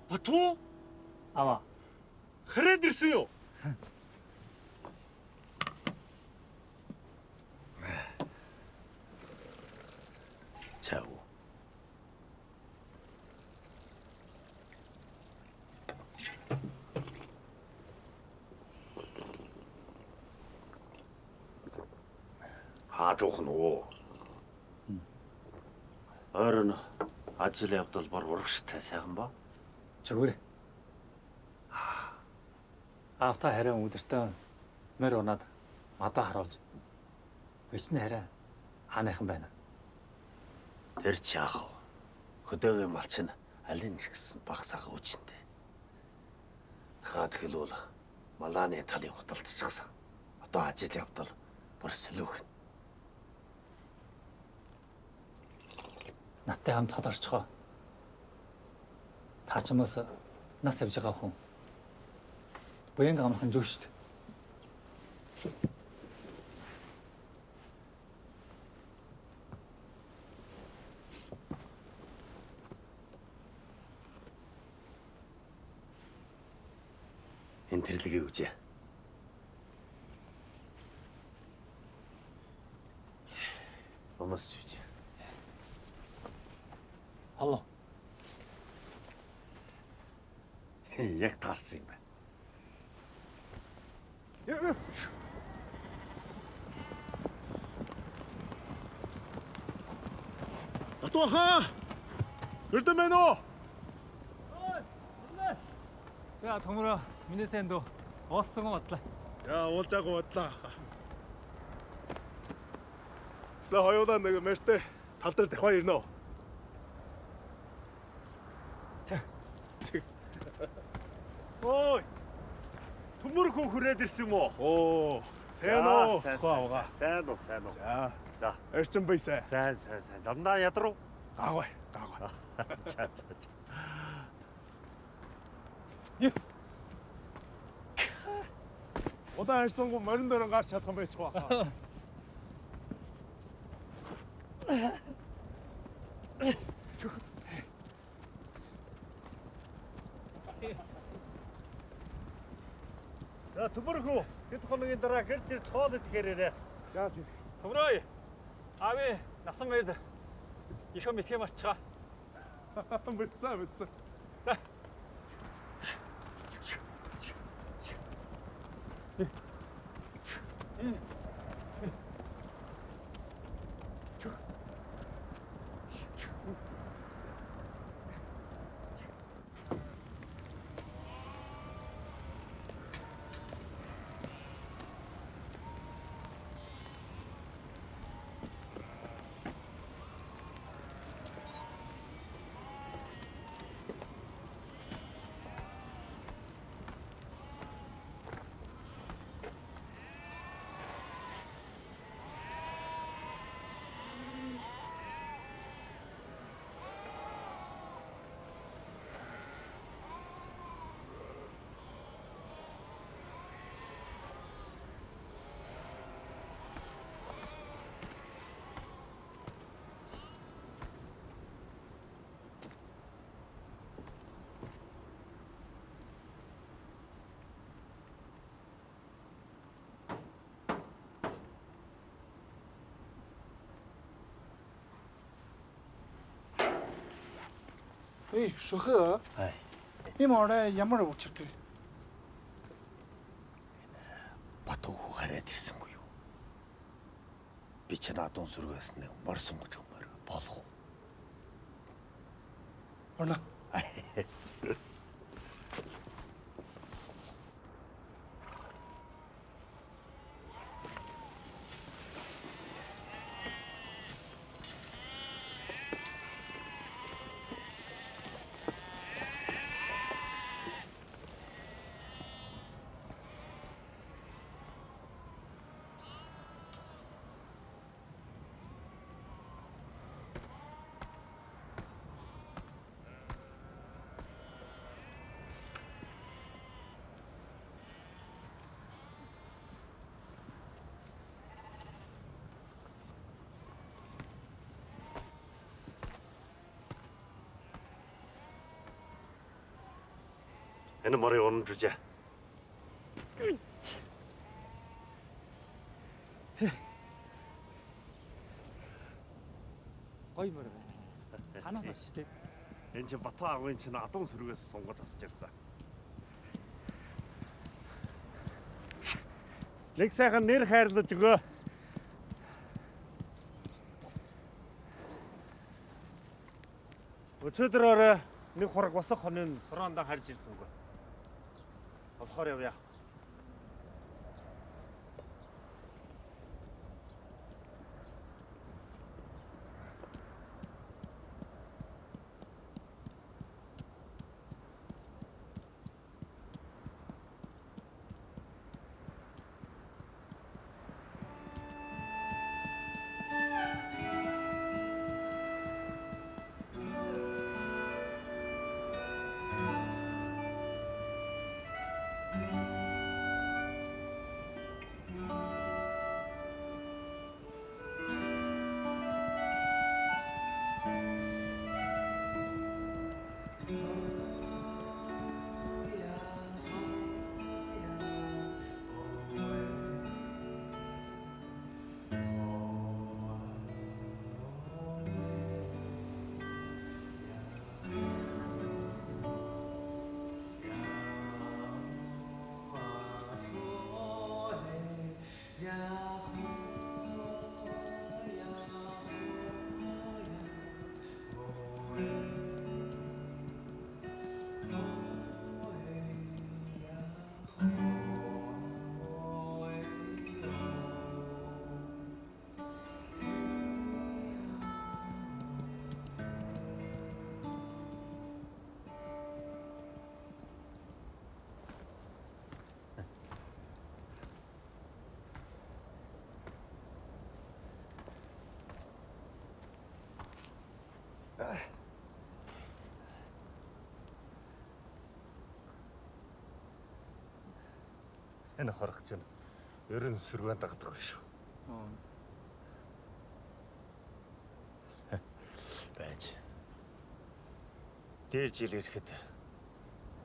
Бату? Ама. Хараад ирсэн юу? Чав. Хаажуух нь уу? Ойрон ажил явдал бар урагштай сайхан ба. Зүгээр. Автаа харин өдөртөө мөр унаад мадаа харуулж. Бичнэ хараа хааныхан байна. Тэр ч яах вэ? Хөдөөгийн малч нь алин нэгсэн багсаага үчинтэй. Дахиад хэлвэл малааны талын худалдчихсан. Одоо ажил явдал бүр сэлүүх. Наттай хамт хадгарчгаа. Та ч юмас нат тавьж байгаа хүн. Буянг амархан зүг шүү дээ. Энэ тэрлэгийг үжээ. Умас үжээ. Алло. Яг таарсан юм байна. Батуха! Өрдөн байна уу? За төмөрөө миний сэндөө уулсан бодлоо. Яа, уулзаагүй бодлоо. Сая хоёулаа нэг мэртэй тал дээр дахиад ирнэ үү? Ой! Төмөр хүн хүрээд ирсэн юм уу? Оо, сайн уу? Сайн уу. За, Эрчим байсаа. сайн. Дандаа ядруу. Гаагай. За. Удаан ирсэнгүү морин дөрөн гарч чадах юм байж байгаа. За төмөр хүн хэд хоногийн дараа гэр тэр тоол идэхээрээ. За тийм. Төмөрөө. Ави насан мэрд. Ихо мэтгэ марчгаа. Мэдсэн. За. Эй, шөхөө. Ийм орой ямар учиртай? Батуу хараад ирсэнгүй юу? Би ч надун сүргээс нэг мор сонгож өгмөр болох уу? Орно. Энэ морийг унжиж. Гоё мөр байна. Танаас ч тийм. Энэ чинь Батуу агын чинь адуун сүргээс сунгаж авч ирсэн. Нэг сайхан нэр хайрлаж өгөө. Өчигдөр орой нэг хураг босох хонын хороондоо харж ирсэнгүй. Болохоор явъя. Энэ хорох чинь ерөн сүргэн дагдаг байх шүү. Байж. Дээр жил ирэхэд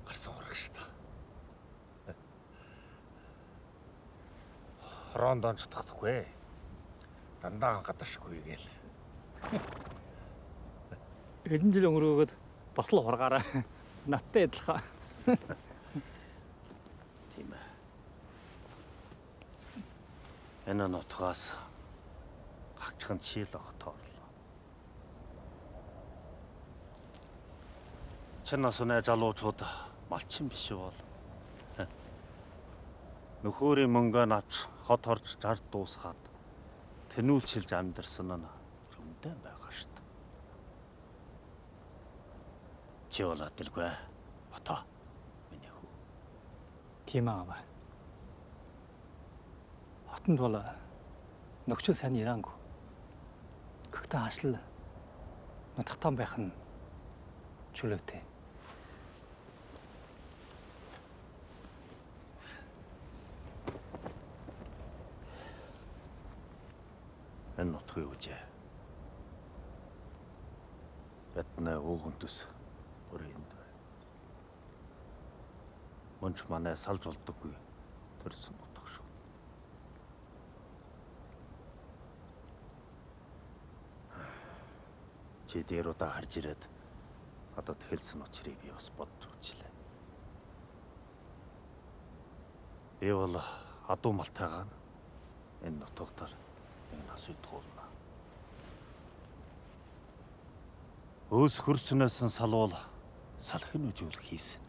гарсан хорох шүү дээ. Хороонд онч тахтахгүй. Дандаа гадаршгүй гээл. Хэдэн жил өнгөрөөгд бас л ургаараа надтай адилхан. Тийм ээ. Энэ нутгаас гагчхан жишээл огт орлоо. Чин насны залуучууд малчин биш бол нөхөрийн мөнгөө авч хот орж жард дуусгаад тэнүүлчилж амьдэрсэн нь зөндөө байгаа шүү дээ. Чи болоод дэлгүй Батуу миний хүү. Тийм аа. Хотонд бол нөхцөл сайн ирангүй. Гэхдээ ажил нутагтан байх нь чөлөөтэй. Энэ нутгийн үжээ. Бэтнэ өөхөнтөс өрөөнд. Мөнч манай салж болдоггүй төрсөн нутаг шүү. Чи дээр удаа харж ирээд Одоо тэлсэн учраас би бас бодож үзлээ. Би бол адуу малтайгаа энэ нутгаар нэг нас үйдгүүлнэ. Өөс хөрснөөс нь салвал салхин үжүүл хийсэн.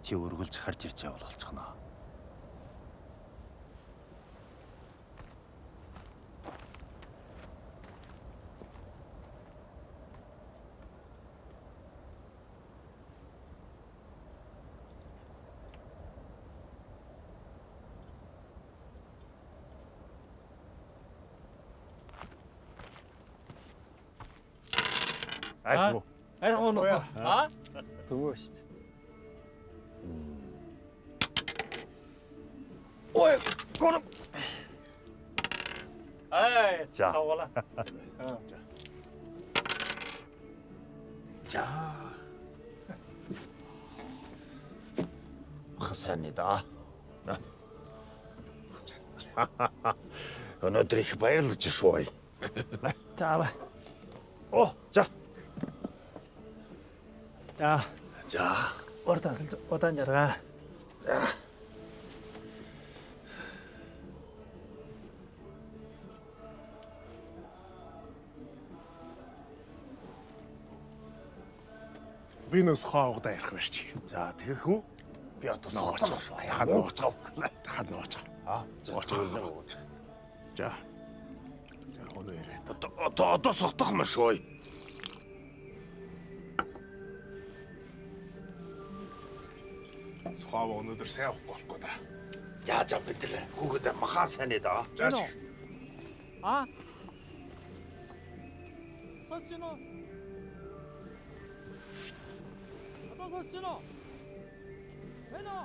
Чи өргөлж харж ирж явал болчихно. Айгу. Айгу нөө. Төвөө шүү дээ. Ой, гол. Ай, За. тавла. За. Хасанида. Өнөөдөр их баярлаж шууй. За. Оо, за. За. За. Удаан жаргаа. Би нөөс хоогдоо ярих барьчих. За, тэгэх үү? Би одоо суугач. Ханууч. Ханууч. Зооч. За. За өнөө ирээд. Одоо согтох юм шууй. Схав өнөөдөр сайн авахгүй да. За бид л хүүхэд махан сайн да. За. А? Сочино. Apa Socino? Eno.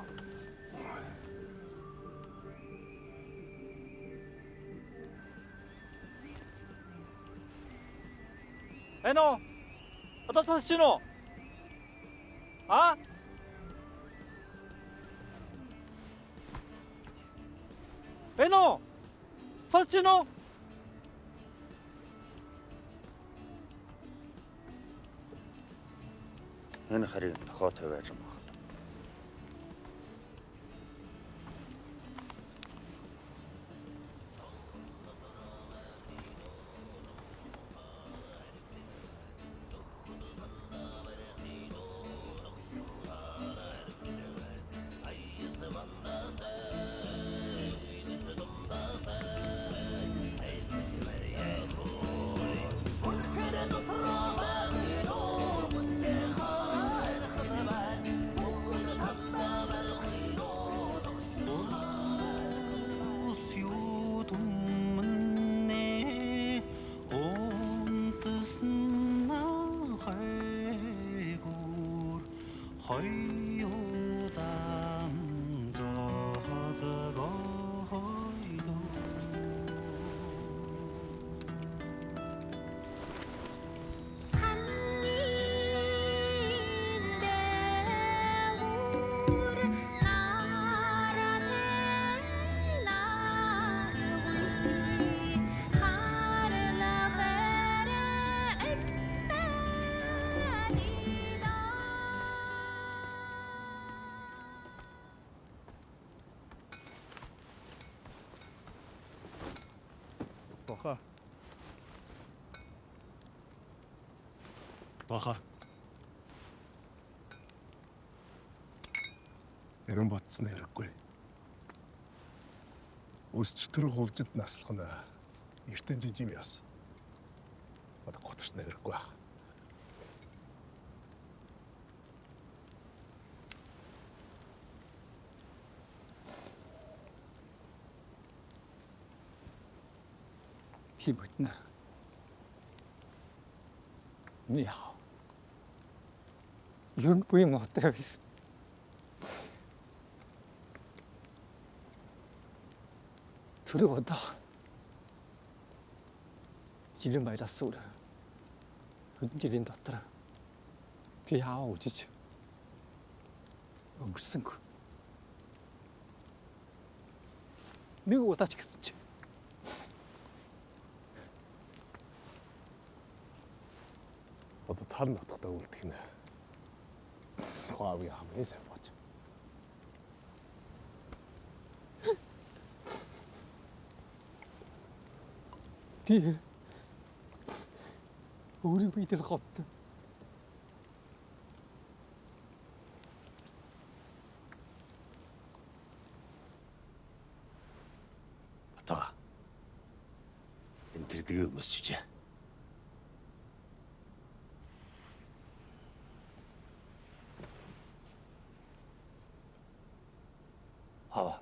Eno. Apa Socino? А? Eno. Socino. Энэ харийг тохоо тавиаж юм байна. Баха. Эрен бодсон хэрэггүй. Өсчтөр хулжид наслах нь эртэн жижим яс. Одоо готорсон хэрэггүй аа. Хи бүтнэ. Яа. Ер нь буй мотой байсан. Тэрийг одоо жилийн баяраас өөр хэдэн жилийн дотор би яаваа үжиж өнгөрсөнгүй. Нэг удаач гэсэн чи. тал нутагтаа үлдэх нэ. Суваави хамгийн сайн бач. Би өөрийг бидэл ховд. Бата. Энэ тэрдгээ өмсчээ. Аваа.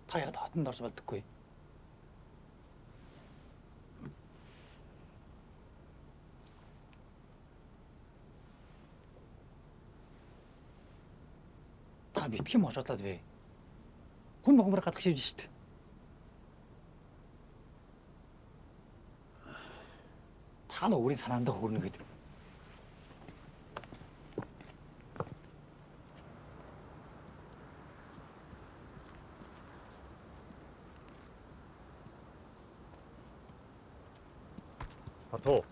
Та яагаад хотонд орж болдоггүй? Та битгий юм очоод бай. Хүн богомор гадах шивж штт. Та нь өөрийн санаандаа хүрнэ гэдэг. Батуу.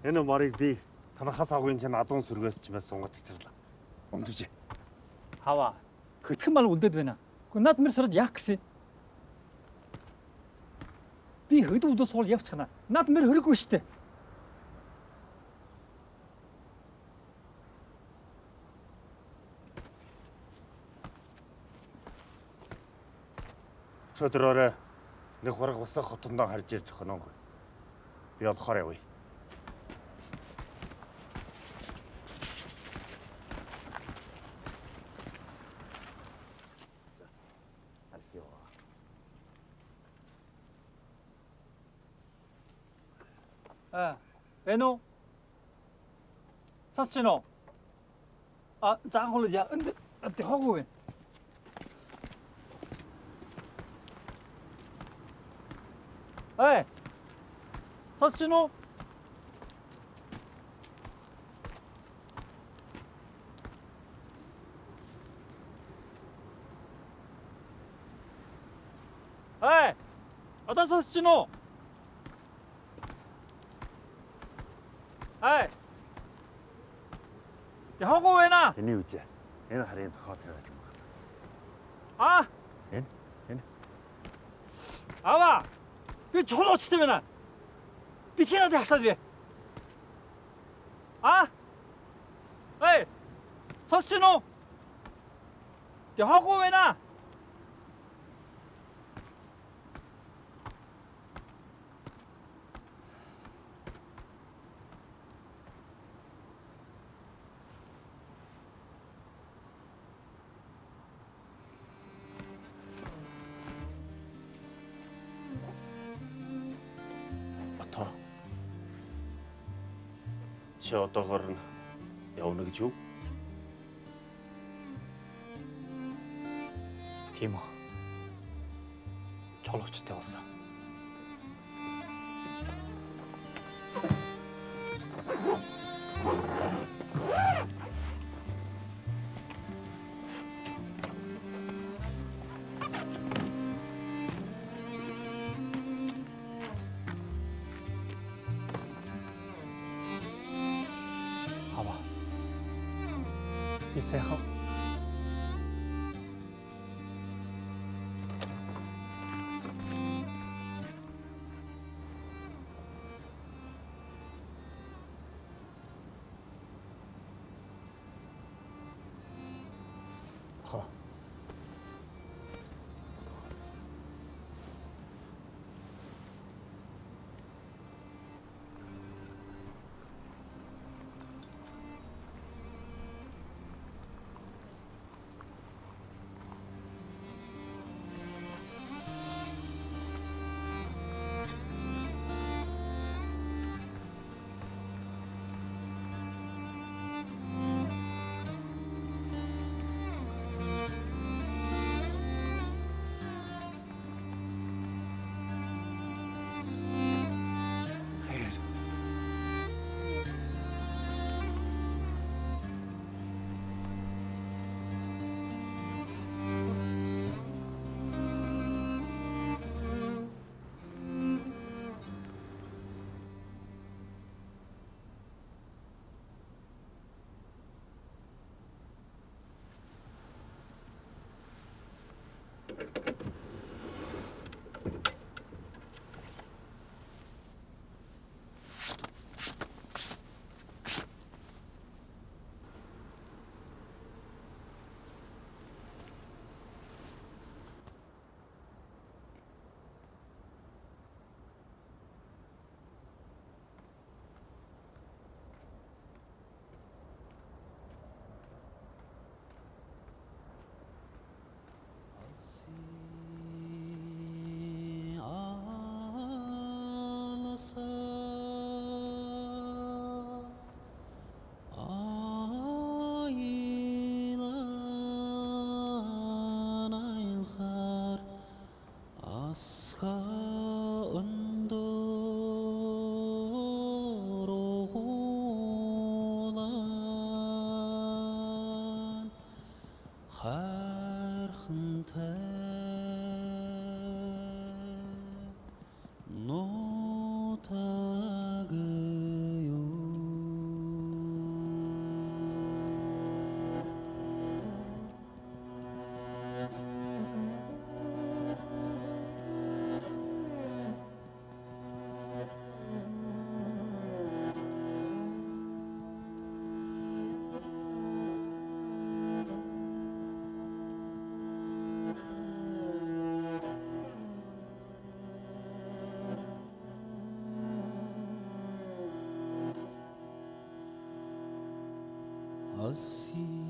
Энэ марыг би танахаас агын чинь адуун сүргээс чимээс сунгаж чирлаа. Өмдөж. Хава. Хөтгөн мал үлдээд байна. Гэхдээ над мэр сород яах гэсэн? Би хөдөө өдөө суул явчихна. Над мэр хөрөггүй штэ. Өдрөөрөө нэг хураг басах хотондоо харж ирж хоноогүй. Би одохоор явъя. Бэно. Сасчино. 장홀로 자 근데 어때 하고 왜? 에이. 서치노. 에이. 어떤 서치노? 에이. 하고 왜 나? Эний үжээ. Энэ харийн тохиол тавиад юм байна. 아. Энэ. 아와. 왜 저걸 어찌 되면은? 비키나한테 학사지. 아? 에이. 서치노. 하고 왜 나? Бата. Чи одоогоор нь явна гэж юу? Тийм үү. Жолоочтой болсон. Ава. 이 새하. 하. алсын